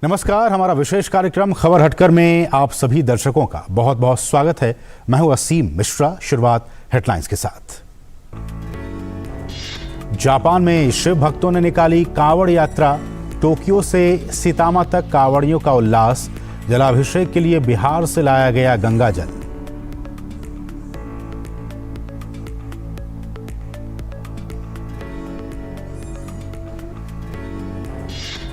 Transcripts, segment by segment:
नमस्कार, हमारा विशेष कार्यक्रम खबर हटकर में आप सभी दर्शकों का बहुत बहुत स्वागत है। मैं हूं असीम मिश्रा। शुरुआत हेडलाइंस के साथ। जापान में शिव भक्तों ने निकाली कांवड़ यात्रा। टोक्यो से सितामा तक कांवड़ियों का उल्लास। जलाभिषेक के लिए बिहार से लाया गया गंगा जल।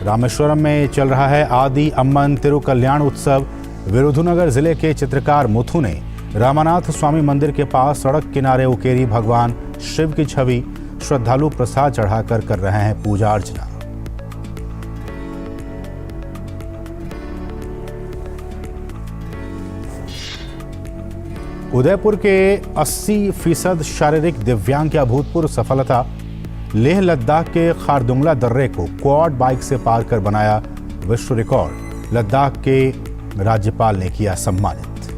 रामेश्वरम में चल रहा है आदि अम्मन तिरुकल्याण उत्सव। विरुधुनगर जिले के चित्रकार मुथु ने रामानाथ स्वामी मंदिर के पास सड़क किनारे उकेरी भगवान शिव की छवि। श्रद्धालु प्रसाद चढ़ाकर कर रहे हैं पूजा अर्चना। उदयपुर के 80% शारीरिक दिव्यांग की अभूतपूर्व सफलता। लेह लद्दाख के खारदुंगला दर्रे को क्वाड बाइक से पार कर बनाया विश्व रिकॉर्ड। लद्दाख के राज्यपाल ने किया सम्मानित।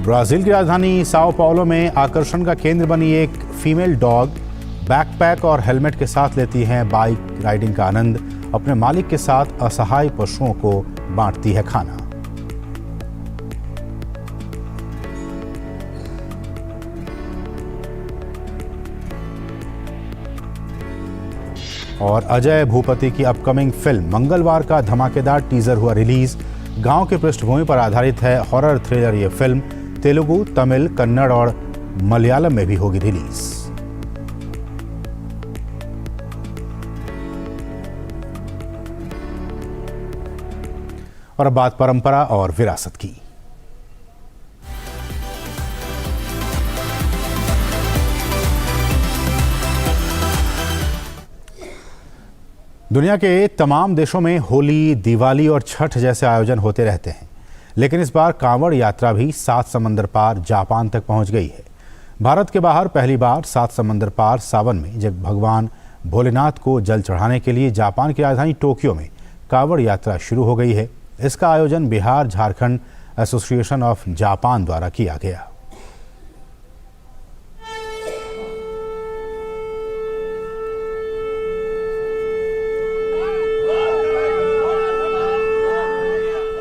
ब्राजील की राजधानी साओ पाउलो में आकर्षण का केंद्र बनी एक फीमेल डॉग बैकपैक और हेलमेट के साथ लेती है बाइक राइडिंग का आनंद। अपने मालिक के साथ असहाय पशुओं को बांटती है खाना। और अजय भूपति की अपकमिंग फिल्म मंगलवार का धमाकेदार टीजर हुआ रिलीज। गांव की पृष्ठभूमि पर आधारित है हॉरर थ्रिलर ये फिल्म। तेलुगु, तमिल, कन्नड़ और मलयालम में भी होगी रिलीज। और अब बात परंपरा और विरासत की। दुनिया के तमाम देशों में होली, दिवाली और छठ जैसे आयोजन होते रहते हैं, लेकिन इस बार कांवड़ यात्रा भी 7 समंदर पार जापान तक पहुंच गई है। भारत के बाहर पहली बार 7 समंदर पार सावन में जब भगवान भोलेनाथ को जल चढ़ाने के लिए जापान की राजधानी टोक्यो में कांवड़ यात्रा शुरू हो गई है। इसका आयोजन Bihar Jharkhand association of Japan द्वारा किया गया।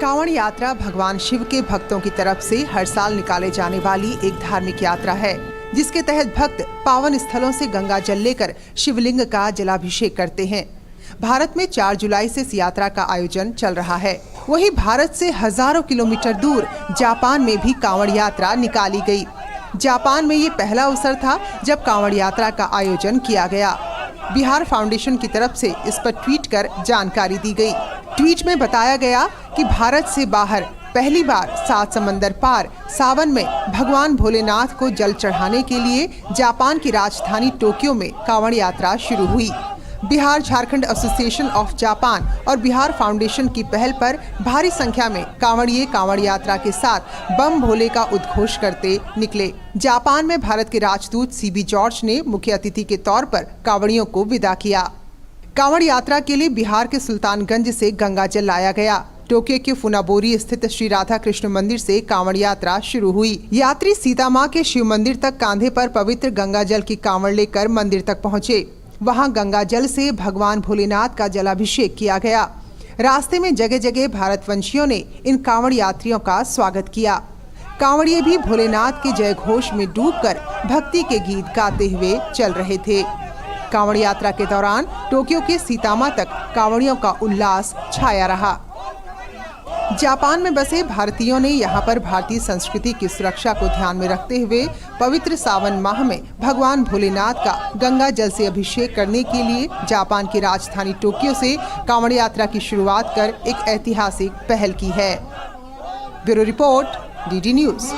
कांवड़ यात्रा भगवान शिव के भक्तों की तरफ से हर साल निकाले जाने वाली एक धार्मिक यात्रा है, जिसके तहत भक्त पावन स्थलों से गंगा जल लेकर शिवलिंग का जलाभिषेक करते हैं। भारत में 4 जुलाई से इस यात्रा का आयोजन चल रहा है। वहीं भारत से हजारों किलोमीटर दूर जापान में भी कांवड़ यात्रा निकाली गई। जापान में ये पहला अवसर था जब कांवड़ यात्रा का आयोजन किया गया। बिहार फाउंडेशन की तरफ से इस पर ट्वीट कर जानकारी दी गई। ट्वीट में बताया गया कि भारत से बाहर पहली बार 7 समंदर पार सावन में भगवान भोलेनाथ को जल चढ़ाने के लिए जापान की राजधानी टोक्यो में कांवड़ यात्रा शुरू हुई। Bihar Jharkhand association of Japan और बिहार फाउंडेशन की पहल पर भारी संख्या में कांवड़िए कांवड़ यात्रा के साथ बम भोले का उद्घोष करते निकले। जापान में भारत के राजदूत सीबी जॉर्ज ने मुख्य अतिथि के तौर पर कांवड़ियों को विदा किया। कांवड़ यात्रा के लिए बिहार के सुल्तानगंज से गंगा जल लाया गया। टोक्यो के फुनाबोरी स्थित श्री राधा कृष्ण मंदिर से कांवड़ यात्रा शुरू हुई। यात्री सीतामा के शिव मंदिर तक कांधे पर पवित्र गंगा जल की कांवड़ लेकर मंदिर तक पहुँचे। वहां गंगा जल से भगवान भोलेनाथ का जलाभिषेक किया गया। रास्ते में जगह जगह भारतवंशियों ने इन कांवड़ यात्रियों का स्वागत किया। कांवड़िए भी भोलेनाथ के जय घोष में डूबकर भक्ति के गीत गाते हुए चल रहे थे। कांवड़ यात्रा के दौरान टोक्यो के सितामा तक कांवड़ियों का उल्लास छाया रहा। जापान में बसे भारतीयों ने यहां पर भारतीय संस्कृति की सुरक्षा को ध्यान में रखते हुए पवित्र सावन माह में भगवान भोलेनाथ का गंगा जल से अभिषेक करने के लिए जापान की राजधानी टोक्यो से कांवड़ यात्रा की शुरुआत कर एक ऐतिहासिक पहल की है। Bureau report, DD news.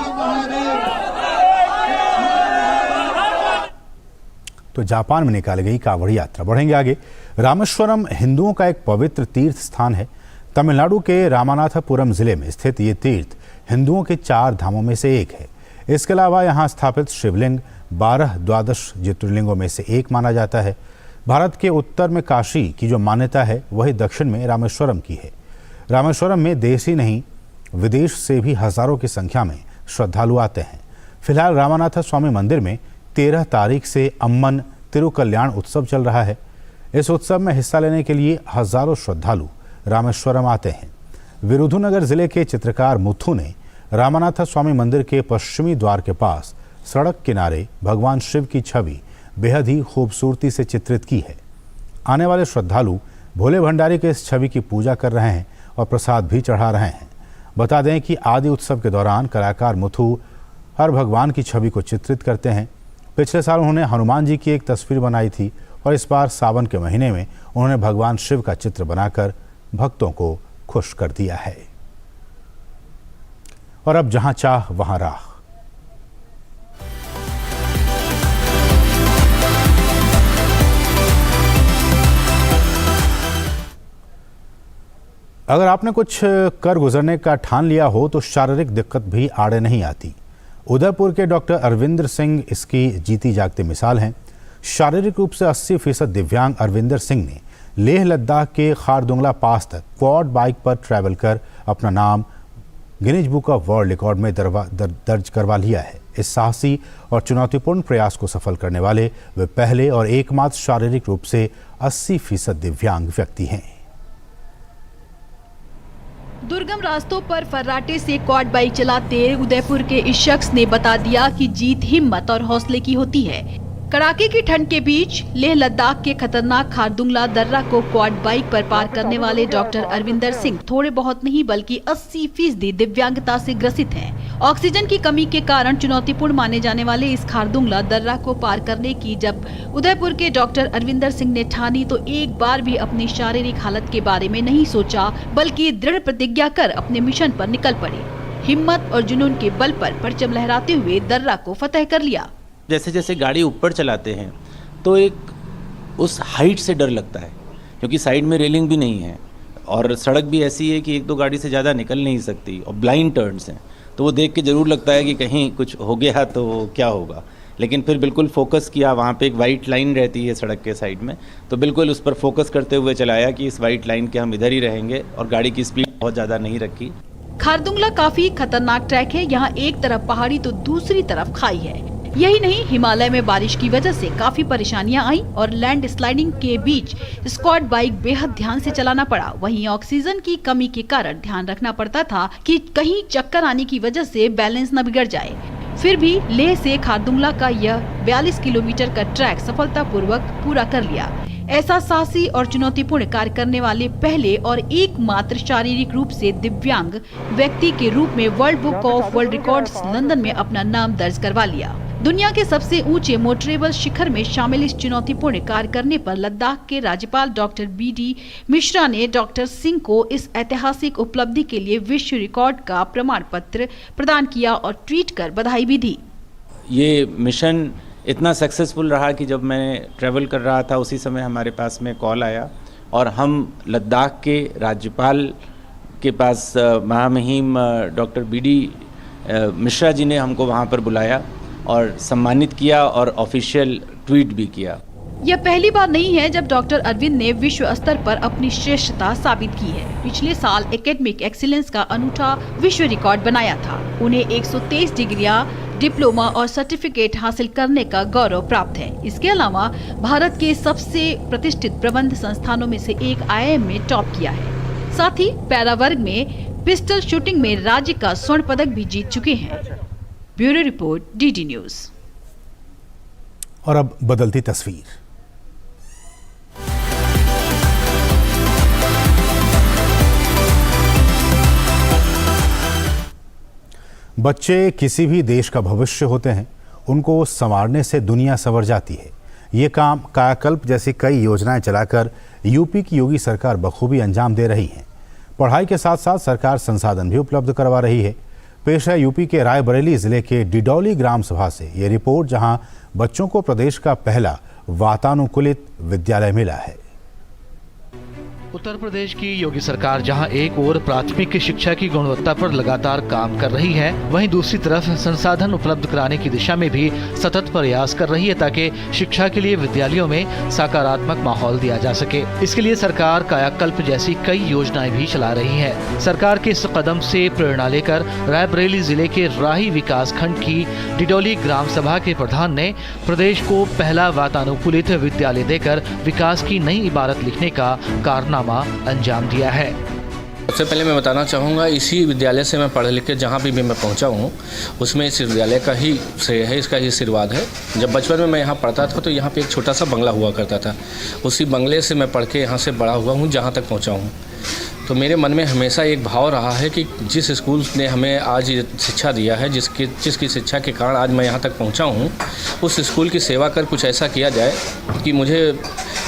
तो जापान में निकाली गई कांवड़ यात्रा। बढ़ेंगे आगे। रामेश्वरम हिंदुओं का एक पवित्र तीर्थ स्थान है। तमिलनाडु के रामानाथपुरम जिले में स्थित ये तीर्थ हिंदुओं के 4 धामों में से एक है। इसके अलावा यहाँ स्थापित शिवलिंग 12 द्वादश ज्योतिर्लिंगों में से एक माना जाता है। भारत के उत्तर में काशी की जो मान्यता है वही दक्षिण में रामेश्वरम की है। रामेश्वरम में देश ही नहीं विदेश से भी हजारों की संख्या में श्रद्धालु आते हैं। फिलहाल रामानाथ स्वामी मंदिर में 13 तारीख से अम्मन तिरुकल्याण उत्सव चल रहा है। इस उत्सव में हिस्सा लेने के लिए हजारों श्रद्धालु रामेश्वरम आते हैं। विरुधुनगर जिले के चित्रकार मुथु ने रामानाथ स्वामी मंदिर के पश्चिमी द्वार के पास सड़क किनारे भगवान शिव की छवि बेहद ही खूबसूरती से चित्रित की है। आने वाले श्रद्धालु भोले भंडारी के इस छवि की पूजा कर रहे हैं और प्रसाद भी चढ़ा रहे हैं। बता दें कि आदि उत्सव के दौरान कलाकार मुथु हर भगवान की छवि को चित्रित करते हैं। पिछले साल उन्होंने हनुमान जी की एक तस्वीर बनाई थी और इस बार सावन के महीने में उन्होंने भगवान शिव का चित्र बनाकर भक्तों को खुश कर दिया है। और अब जहां चाह वहां राह। अगर आपने कुछ कर गुजरने का ठान लिया हो तो शारीरिक दिक्कत भी आड़े नहीं आती। उदयपुर के डॉक्टर अरविंदर सिंह इसकी जीती जागती मिसाल हैं। शारीरिक रूप से 80% दिव्यांग अरविंदर सिंह ने लेह लद्दाख के खारदुंगला पास तक क्वाड बाइक पर ट्रैवल कर अपना नाम Guinness book of world record में दर्ज करवा लिया है। इस साहसी और चुनौतीपूर्ण प्रयास को सफल करने वाले वे पहले और एकमात्र शारीरिक रूप से 80% दिव्यांग व्यक्ति हैं। दुर्गम रास्तों पर फर्राटे से क्वाड बाइक चलाते उदयपुर के इस शख्स ने बता दिया कि जीत हिम्मत और हौसले की होती है। कड़ाके की ठंड के बीच लेह लद्दाख के खतरनाक खारदुंगला दर्रा को क्वाड बाइक पर पार करने वाले डॉक्टर अरविंदर सिंह थोड़े बहुत नहीं बल्कि 80% दिव्यांगता से ग्रसित हैं। ऑक्सीजन की कमी के कारण चुनौतीपूर्ण माने जाने वाले इस खारदुंगला दर्रा को पार करने की जब उदयपुर के डॉक्टर अरविंदर सिंह ने ठानी तो एक बार भी अपनी शारीरिक हालत के बारे में नहीं सोचा, बल्कि दृढ़ प्रतिज्ञा कर अपने मिशन पर निकल पड़े। हिम्मत और जुनून के बल पर परचम लहराते हुए दर्रा को फतह कर लिया। जैसे जैसे गाड़ी ऊपर चलाते हैं तो एक उस हाइट से डर लगता है, क्योंकि साइड में रेलिंग भी नहीं है और सड़क भी ऐसी है कि एक दो गाड़ी से ज़्यादा निकल नहीं सकती और ब्लाइंड टर्न्स हैं, तो वो देख के ज़रूर लगता है कि कहीं कुछ हो गया तो क्या होगा। लेकिन फिर बिल्कुल फोकस किया, वहाँ पे एक वाइट लाइन रहती है सड़क के साइड में, तो बिल्कुल उस पर फोकस करते हुए चलाया कि इस वाइट लाइन के हम इधर ही रहेंगे और गाड़ी की स्पीड बहुत ज़्यादा नहीं रखी। खारदुंगला काफी खतरनाक ट्रैक है। यहाँ एक तरफ पहाड़ी तो दूसरी तरफ खाई है। यही नहीं, हिमालय में बारिश की वजह से काफी परेशानियां आई और लैंड स्लाइडिंग के बीच स्क्वाड बाइक बेहद ध्यान से चलाना पड़ा। वहीं ऑक्सीजन की कमी के कारण ध्यान रखना पड़ता था कि कहीं चक्कर आने की वजह से बैलेंस न बिगड़ जाए। फिर भी लेह से खारदुंगला का यह 42 किलोमीटर का ट्रैक सफलतापूर्वक पूरा कर लिया। ऐसा साहसी और चुनौतीपूर्ण कार्य करने वाले पहले और एकमात्र शारीरिक रूप से दिव्यांग व्यक्ति के रूप में world book of world records London में अपना नाम दर्ज करवा लिया। दुनिया के सबसे ऊंचे मोटरेबल शिखर में शामिल इस चुनौतीपूर्ण कार्य करने पर लद्दाख के राज्यपाल डॉक्टर BD मिश्रा ने डॉक्टर सिंह को इस ऐतिहासिक उपलब्धि के लिए विश्व रिकॉर्ड का प्रमाण पत्र प्रदान किया और ट्वीट कर बधाई भी दी। ये मिशन इतना सक्सेसफुल रहा कि जब मैं ट्रैवल कर रहा था उसी समय हमारे पास में कॉल आया और हम लद्दाख के राज्यपाल के पास महामहिम डॉक्टर BD मिश्रा जी ने हमको वहाँ पर बुलाया और सम्मानित किया और ऑफिशियल ट्वीट भी किया। यह पहली बार नहीं है जब डॉक्टर अरविंद ने विश्व स्तर पर अपनी श्रेष्ठता साबित की है। पिछले साल एकेडमिक एक्सीलेंस का अनूठा विश्व रिकॉर्ड बनाया था। उन्हें 123 डिग्रियां, डिप्लोमा और सर्टिफिकेट हासिल करने का गौरव प्राप्त है। इसके अलावा भारत के सबसे प्रतिष्ठित प्रबंध संस्थानों में से एक IIM में टॉप किया है। साथ ही पैरा वर्ग में पिस्टल शूटिंग में राज्य का स्वर्ण पदक भी जीत चुके हैं। Bureau report DD news. और अब बदलती तस्वीर। बच्चे किसी भी देश का भविष्य होते हैं। उनको संवारने से दुनिया संवर जाती है। ये काम कायाकल्प जैसी कई योजनाएं चलाकर यूपी की योगी सरकार बखूबी अंजाम दे रही है। पढ़ाई के साथ साथ सरकार संसाधन भी उपलब्ध करवा रही है। पेश है यूपी के रायबरेली जिले के डिडौली ग्राम सभा से ये रिपोर्ट, जहां बच्चों को प्रदेश का पहला वातानुकूलित विद्यालय मिला है। उत्तर प्रदेश की योगी सरकार जहां एक ओर प्राथमिक शिक्षा की गुणवत्ता पर लगातार काम कर रही है, वहीं दूसरी तरफ संसाधन उपलब्ध कराने की दिशा में भी सतत प्रयास कर रही है ताकि शिक्षा के लिए विद्यालयों में सकारात्मक माहौल दिया जा सके। इसके लिए सरकार कायाकल्प जैसी कई योजनाएं भी चला रही है। सरकार के इस कदम से प्रेरणा लेकर रायबरेली जिले के राही विकास खंड की डिडोली ग्राम सभा के प्रधान ने प्रदेश को पहला वातानुकूलित विद्यालय देकर विकास की नई इबारत लिखने का कारनामा अंजाम दिया है। सबसे पहले मैं बताना चाहूँगा, इसी विद्यालय से मैं पढ़ लिख के जहाँ भी मैं पहुँचा हूँ उसमें इस विद्यालय का ही श्रेय है, इसका ही आशीर्वाद है। जब बचपन में मैं यहाँ पढ़ता था तो यहाँ पे एक छोटा सा बंगला हुआ करता था, उसी बंगले से मैं पढ़ के यहाँ से बड़ा हुआ हूँ जहाँ तक पहुँचा हूँ। तो मेरे मन में हमेशा एक भाव रहा है कि जिस स्कूल ने हमें आज शिक्षा दिया है, जिसकी शिक्षा के कारण आज मैं यहाँ तक पहुँचा हूँ, उस स्कूल की सेवा कर कुछ ऐसा किया जाए कि मुझे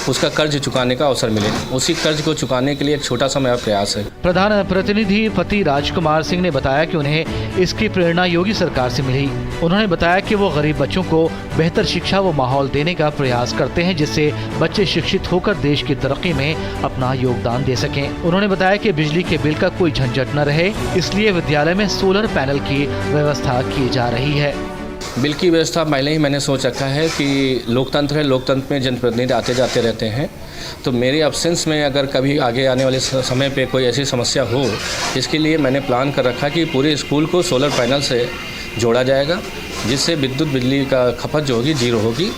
उसका कर्ज चुकाने का अवसर मिले। उसी कर्ज को चुकाने के लिए एक छोटा सा मेरा प्रयास है। प्रधान प्रतिनिधि पति राजकुमार सिंह ने बताया कि उन्हें इसकी प्रेरणा योगी सरकार से मिली। उन्होंने बताया कि वो गरीब बच्चों को बेहतर शिक्षा व माहौल देने का प्रयास करते हैं, जिससे बच्चे शिक्षित होकर देश की तरक्की में अपना योगदान दे सकें। उन्होंने बताया कि बिजली के बिल का कोई झंझट न रहे, इसलिए विद्यालय में सोलर पैनल की व्यवस्था की जा रही है। बिल की व्यवस्था पहले ही मैंने सोच रखा है कि लोकतंत्र है, लोकतंत्र में जनप्रतिनिधि आते जाते रहते हैं, तो मेरे एब्सेंस में अगर कभी आगे आने वाले समय पे कोई ऐसी समस्या हो, इसके लिए मैंने प्लान कर रखा कि पूरे स्कूल को सोलर पैनल से जोड़ा जाएगा, जिससे विद्युत बिजली का खपत जो होगी जीरो होगी।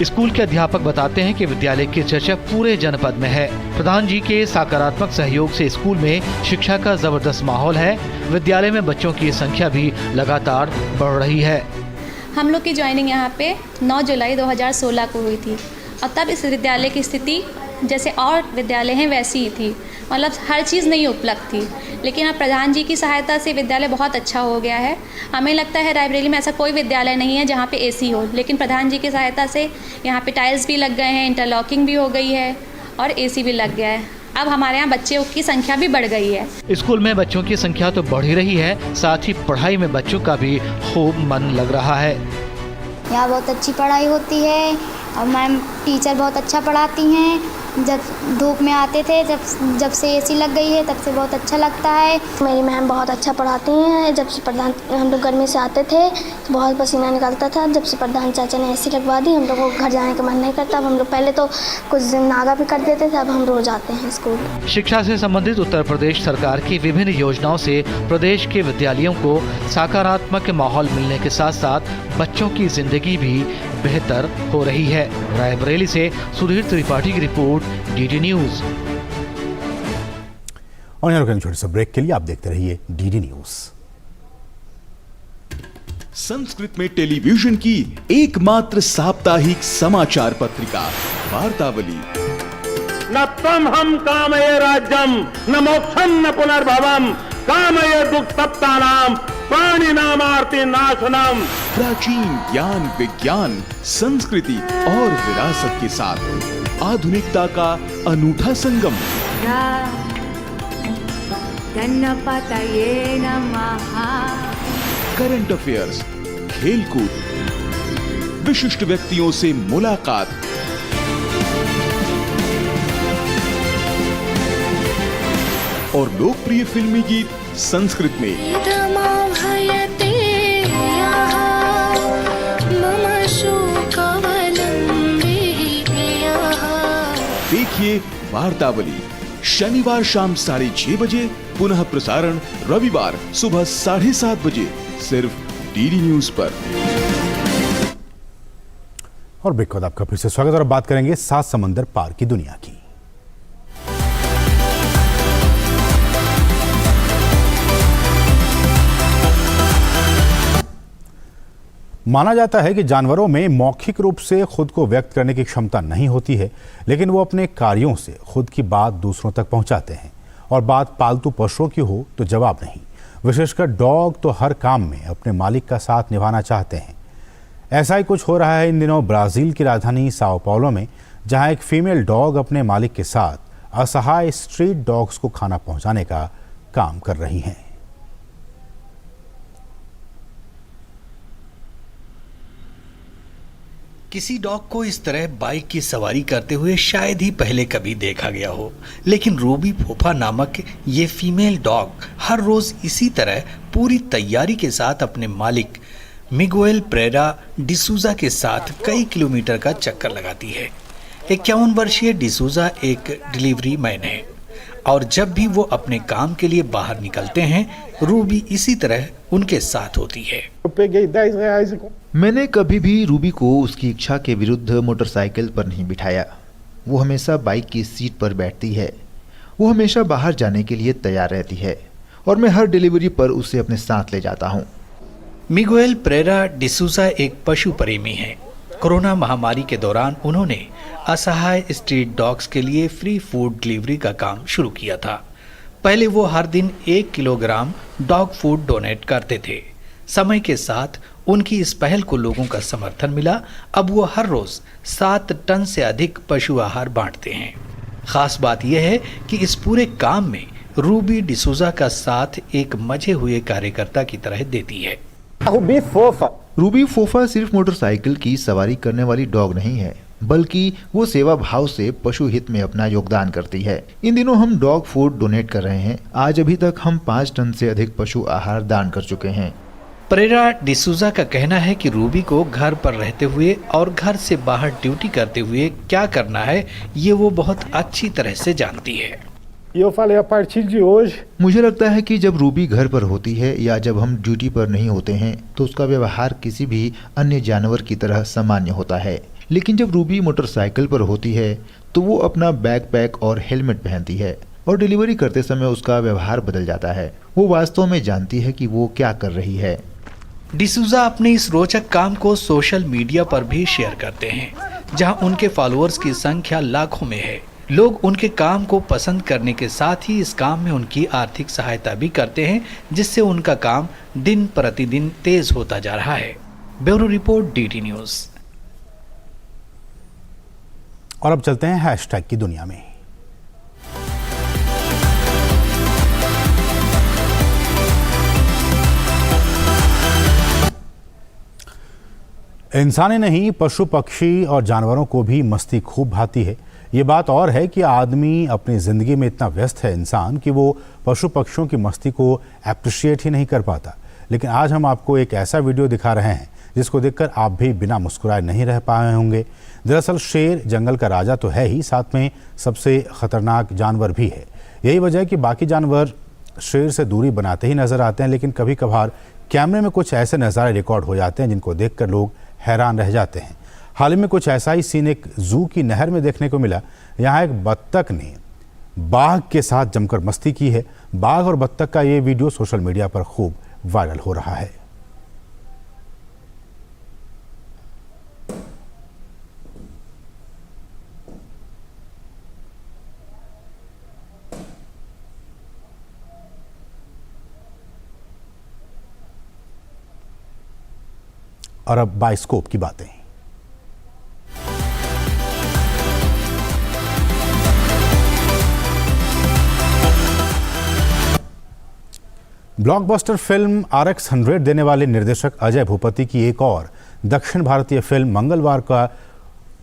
स्कूल के अध्यापक बताते हैं कि विद्यालय की चर्चा पूरे जनपद में है। प्रधान जी के सकारात्मक सहयोग से स्कूल में शिक्षा का जबरदस्त माहौल है। विद्यालय में बच्चों की संख्या भी लगातार बढ़ रही है। हम लोग की ज्वाइनिंग यहाँ पे 9 जुलाई 2016 को हुई थी और तब इस विद्यालय की स्थिति जैसे और विद्यालय हैं वैसी ही थी, मतलब हर चीज़ नहीं उपलब्ध थी। लेकिन अब प्रधान जी की सहायता से विद्यालय बहुत अच्छा हो गया है। हमें लगता है रायबरेली में ऐसा कोई विद्यालय नहीं है जहाँ पे एसी हो, लेकिन प्रधान जी की सहायता से यहाँ पे टाइल्स भी लग गए हैं, इंटरलॉकिंग भी हो गई है और एसी भी लग गया है। अब हमारे यहाँ बच्चों की संख्या भी बढ़ गई है। स्कूल में बच्चों की संख्या तो बढ़ ही रही है, साथ ही पढ़ाई में बच्चों का भी खूब मन लग रहा है। यहाँ बहुत अच्छी पढ़ाई होती है और मैम टीचर बहुत अच्छा पढ़ाती हैं। जब धूप में आते थे, जब से एसी लग गई है तब से बहुत अच्छा लगता है। मेरी मैम बहुत अच्छा पढ़ाती हैं। जब से प्रधान हम लोग गर्मी से आते थे तो बहुत पसीना निकलता था। जब से प्रधान चाचा ने एसी लगवा दी, हम लोग को घर जाने का मन नहीं करता। अब हम लोग पहले तो कुछ दिन नागा भी कर देते थे, अब हम रोज आते हैं स्कूल। शिक्षा से संबंधित उत्तर प्रदेश सरकार की विभिन्न योजनाओं से प्रदेश के विद्यालयों को सकारात्मक माहौल मिलने के साथ साथ बच्चों की जिंदगी भी बेहतर हो रही है। रायबरेली से सुधीर त्रिपाठी की रिपोर्ट, डीडी न्यूज। और यहाँ छोटे से ब्रेक के लिए आप देखते रहिए डीडी न्यूज। संस्कृत में टेलीविजन की एकमात्र साप्ताहिक समाचार पत्रिका वार्तावली। न त्वम हम कामये राज्यम न मोक्षम न पुनर्भवम कामये दुख सप्तानाम प्राणी नामार्ति नाशनम। प्राचीन ज्ञान, विज्ञान, संस्कृति और विरासत के साथ आधुनिकता का अनूठा संगम। गणपतये नमः। करंट अफेयर्स, खेलकूद, विशिष्ट व्यक्तियों से मुलाकात, और लोकप्रिय फिल्मी गीत संस्कृत में। देखिए वार्तावली शनिवार शाम 6:30 बजे, पुनः प्रसारण रविवार सुबह 7:30 बजे, सिर्फ डीडी न्यूज पर। और ब्रेक के बाद आपका फिर से स्वागत, और बात करेंगे 7 समंदर पार की दुनिया की। माना जाता है कि जानवरों में मौखिक रूप से खुद को व्यक्त करने की क्षमता नहीं होती है, लेकिन वो अपने कार्यों से खुद की बात दूसरों तक पहुंचाते हैं। और बात पालतू पशुओं की हो तो जवाब नहीं। विशेषकर डॉग तो हर काम में अपने मालिक का साथ निभाना चाहते हैं। ऐसा ही कुछ हो रहा है इन दिनों ब्राज़ील की राजधानी साओ पाउलो में, जहां एक फीमेल डॉग अपने मालिक के साथ असहाय स्ट्रीट डॉग्स को खाना पहुंचाने का काम कर रही हैं। किसी डॉग को इस तरह बाइक की सवारी करते हुए शायद ही पहले कभी देखा गया हो, लेकिन रूबी फोफा नामक ये फीमेल डॉग हर रोज इसी तरह पूरी तैयारी के साथ अपने मालिक मिगुएल प्रेरा डिसूजा के साथ कई किलोमीटर का चक्कर लगाती है। 51 वर्षीय डिसूजा एक डिलीवरी मैन है और जब भी वो अपने काम के लिए बाहर निकलते हैं, रूबी इसी तरह उनके साथ होती है। मैंने कभी भी रूबी को उसकी इच्छा के विरुद्ध मोटरसाइकिल पर नहीं बिठाया। वो हमेशा बाइक की सीट पर बैठती है। वो हमेशा बाहर जाने के लिए तैयार रहती है और मैं हर डिलीवरी पर उसे अपने साथ ले जाता हूँ। मिगुएल प्रेरा डिसूजा एक पशु प्रेमी है। कोरोना महामारी के दौरान उन्होंने असहाय स्ट्रीट डॉग्स के लिए फ्री फूड डिलीवरी का काम शुरू किया था। पहले वो हर दिन 1 किलोग्राम डॉग फूड डोनेट करते थे। समय के साथ उनकी इस पहल को लोगों का समर्थन मिला। अब वो हर रोज 7 टन से अधिक पशु आहार बांटते हैं। खास बात यह है कि इस पूरे काम में रूबी डिसूजा का साथ एक मजे हुए कार्यकर्ता की तरह देती है। रूबी फोफा सिर्फ मोटरसाइकिल की सवारी करने वाली डॉग नहीं है, बल्कि वो सेवा भाव से पशु हित में अपना योगदान करती है। इन दिनों हम डॉग फूड डोनेट कर रहे हैं। आज अभी तक हम 5 टन से अधिक पशु आहार दान कर चुके हैं। प्रेरा डिसूजा का कहना है कि रूबी को घर पर रहते हुए और घर से बाहर ड्यूटी करते हुए क्या करना है, ये वो बहुत अच्छी तरह से जानती है। मुझे लगता है कि जब रूबी घर पर होती है या जब हम ड्यूटी पर नहीं होते हैं तो उसका व्यवहार किसी भी अन्य जानवर की तरह सामान्य होता है। लेकिन जब रूबी मोटरसाइकिल पर होती है तो वो अपना बैकपैक और हेलमेट पहनती है और डिलीवरी करते समय उसका व्यवहार बदल जाता है। वो वास्तव में जानती है कि वो क्या कर रही है। डिसूजा अपने इस रोचक काम को सोशल मीडिया पर भी शेयर करते हैं, जहां उनके फॉलोअर्स की संख्या लाखों में है। लोग उनके काम को पसंद करने के साथ ही इस काम में उनकी आर्थिक सहायता भी करते हैं, जिससे उनका काम दिन प्रतिदिन तेज होता जा रहा है। Bureau report, DT news. और अब चलते हैं हैशटैग की दुनिया में। इंसानी नहीं, पशु पक्षी और जानवरों को भी मस्ती खूब भाती है। ये बात और है कि आदमी अपनी ज़िंदगी में इतना व्यस्त है इंसान कि वो पशु पक्षियों की मस्ती को अप्रिशिएट ही नहीं कर पाता। लेकिन आज हम आपको एक ऐसा वीडियो दिखा रहे हैं जिसको देखकर आप भी बिना मुस्कुराए नहीं रह पाए होंगे। दरअसल शेर जंगल का राजा तो है ही, साथ में सबसे खतरनाक जानवर भी है। यही वजह है कि बाकी जानवर शेर से दूरी बनाते ही नजर आते हैं, लेकिन कभी कभार कैमरे में कुछ ऐसे नज़ारे रिकॉर्ड हो जाते हैं जिनको देखकर लोग हैरान रह जाते हैं। हाल ही में कुछ ऐसा ही सीन एक जू की नहर में देखने को मिला। यहाँ एक बत्तख ने बाघ के साथ जमकर मस्ती की है। बाघ और बत्तख का ये वीडियो सोशल मीडिया पर खूब वायरल हो रहा है। और अब बाइस्कोप की बातें। ब्लॉकबस्टर फिल्म RX-100 देने वाले निर्देशक अजय भूपति की एक और दक्षिण भारतीय फिल्म मंगलवार का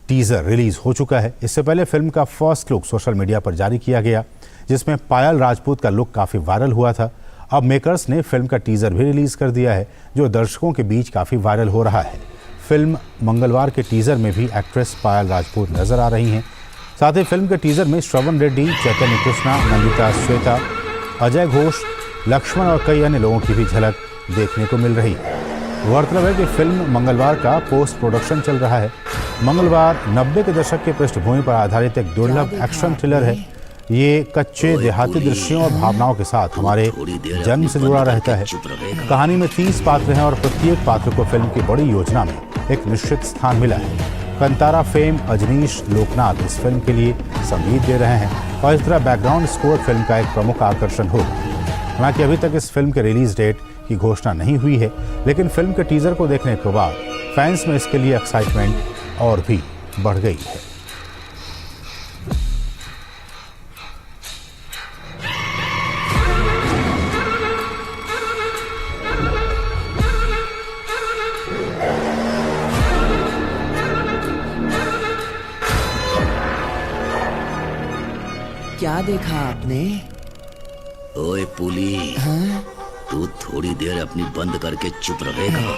टीजर रिलीज हो चुका है। इससे पहले फिल्म का फर्स्ट लुक सोशल मीडिया पर जारी किया गया, जिसमें पायल राजपूत का लुक काफ़ी वायरल हुआ था। अब मेकर्स ने फिल्म का टीजर भी रिलीज कर दिया है, जो दर्शकों के बीच काफ़ी वायरल हो रहा है। फिल्म मंगलवार के टीजर में भी एक्ट्रेस पायल राजपूत नजर आ रही हैं। साथ ही फिल्म के टीजर में श्रवण रेड्डी, चैतन्य कृष्णा, नंदिता श्वेता, अजय घोष, लक्ष्मण और कई अन्य लोगों की भी झलक देखने को मिल रही है। गौरतलब है कि फिल्म मंगलवार का पोस्ट प्रोडक्शन चल रहा है। मंगलवार 90 के दशक की पृष्ठभूमि पर आधारित एक दुर्लभ एक्शन थ्रिलर है। ये कच्चे देहाती दृश्यों और भावनाओं के साथ हमारे जन्म से जुड़ा रहता है। कहानी में 30 पात्र हैं और प्रत्येक पात्र को फिल्म की बड़ी योजना में एक निश्चित स्थान मिला है। कंतारा फेम अजनीश लोकनाथ इस फिल्म के लिए संगीत दे रहे हैं और इस तरह बैकग्राउंड स्कोर फिल्म का एक प्रमुख आकर्षण होगा। हालांकि अभी तक इस फिल्म के रिलीज डेट की घोषणा नहीं हुई है, लेकिन फिल्म के टीजर को देखने के बाद फैंस में इसके लिए एक्साइटमेंट और भी बढ़ गई है। क्या देखा आपने? ओए पुली, हाँ? तू थोड़ी देर अपनी बंद करके चुप रहेगा?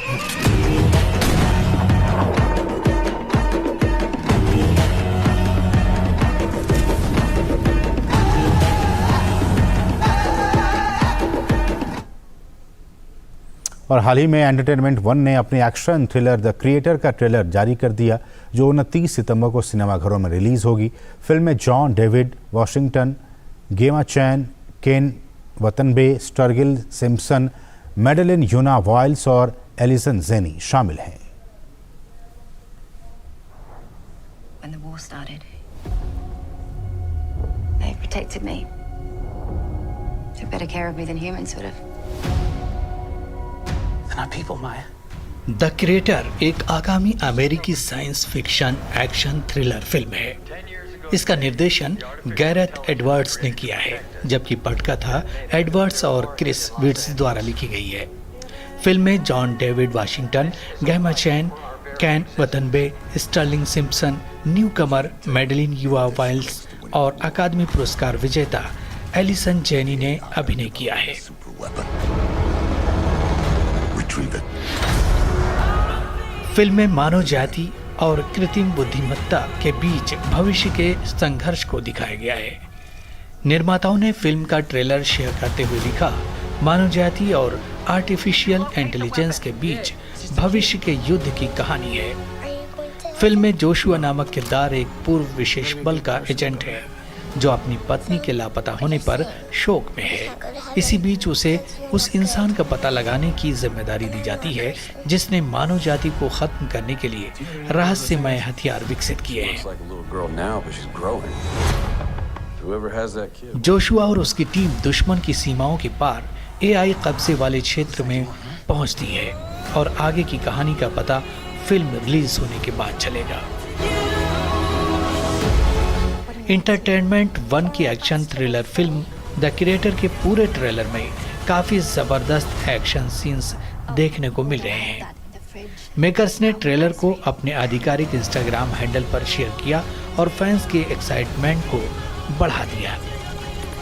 और हाल ही में एंटरटेनमेंट वन ने अपनी एक्शन थ्रिलर द क्रिएटर का ट्रेलर जारी कर दिया, जो 29 सितंबर को सिनेमाघरों में रिलीज होगी। फिल्म में जॉन डेविड वॉशिंगटन, गेमा चैन, केन वतनबे, स्टर्गिल सिम्पसन, मैडेलिन यूना वाइल्स और एलिसन जेनी शामिल हैं। When the war started, they protected me. Took better care of me than humans would have. They're not people, Maya. The creator एक आगामी अमेरिकी science fiction action thriller film है। इसका निर्देशन गैरेथ एडवर्ड्स ने किया है, जबकि पटकथा एडवर्ड्स और क्रिस विट्स द्वारा लिखी गई है। फिल्म में John David Washington, Gemma Chan, Ken Watanabe, Sterling Simpson, newcomer Madeleine Yuna Voyles और अकादमी पुरस्कार विजेता एलिसन जेनी ने अभिनय किया है। फिल्म में मानव जाति और कृत्रिम बुद्धिमत्ता के बीच भविष्य के संघर्ष को दिखाया गया है। निर्माताओं ने फिल्म का ट्रेलर शेयर करते हुए लिखा, मानव जाति और आर्टिफिशियल इंटेलिजेंस के बीच भविष्य के युद्ध की कहानी है। फिल्म में जोशुआ नामक किरदार एक पूर्व विशेष बल का एजेंट है, जो अपनी पत्नी के लापता होने पर शोक में है। इसी बीच उसे उस इंसान का पता लगाने की जिम्मेदारी दी जाती है जिसने मानव जाति को खत्म करने के लिए रहस्यमय हथियार विकसित किए हैं। जोशुआ और उसकी टीम दुश्मन की सीमाओं के पार एआई कब्जे वाले क्षेत्र में पहुंचती है और आगे की कहानी का पता फिल्म रिलीज होने के बाद चलेगा। एंटरटेनमेंट वन की action thriller film the creator के पूरे ट्रेलर में काफी जबरदस्त एक्शन सीन्स देखने को मिल रहे हैं। मेकर्स ने ट्रेलर को अपने आधिकारिक इंस्टाग्राम हैंडल पर शेयर किया और फैंस के एक्साइटमेंट को बढ़ा दिया।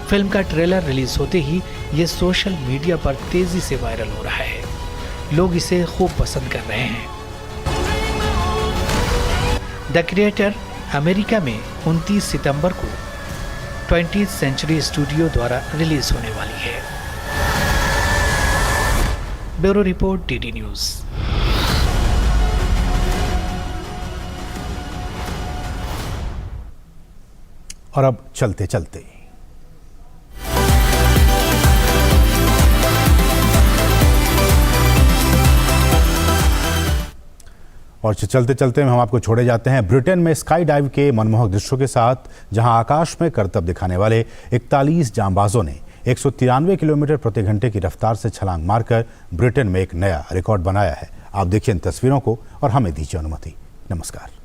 फिल्म का ट्रेलर रिलीज होते ही ये सोशल मीडिया पर तेजी से वायरल हो रहा है। लोग इसे खूब पसंद कर रहे हैं। द क्रिएटर अमेरिका में 29 सितंबर को 20th सेंचुरी स्टूडियो द्वारा रिलीज होने वाली है। Bureau report, DD news. और अब चलते चलते और चलते चलते हम आपको छोड़े जाते हैं ब्रिटेन में स्काई डाइव के मनमोहक दृश्यों के साथ, जहां आकाश में करतब दिखाने वाले 41 जांबाजों ने 193 किलोमीटर प्रति घंटे की रफ्तार से छलांग मारकर ब्रिटेन में एक नया रिकॉर्ड बनाया है। आप देखिए इन तस्वीरों को और हमें दीजिए अनुमति। नमस्कार।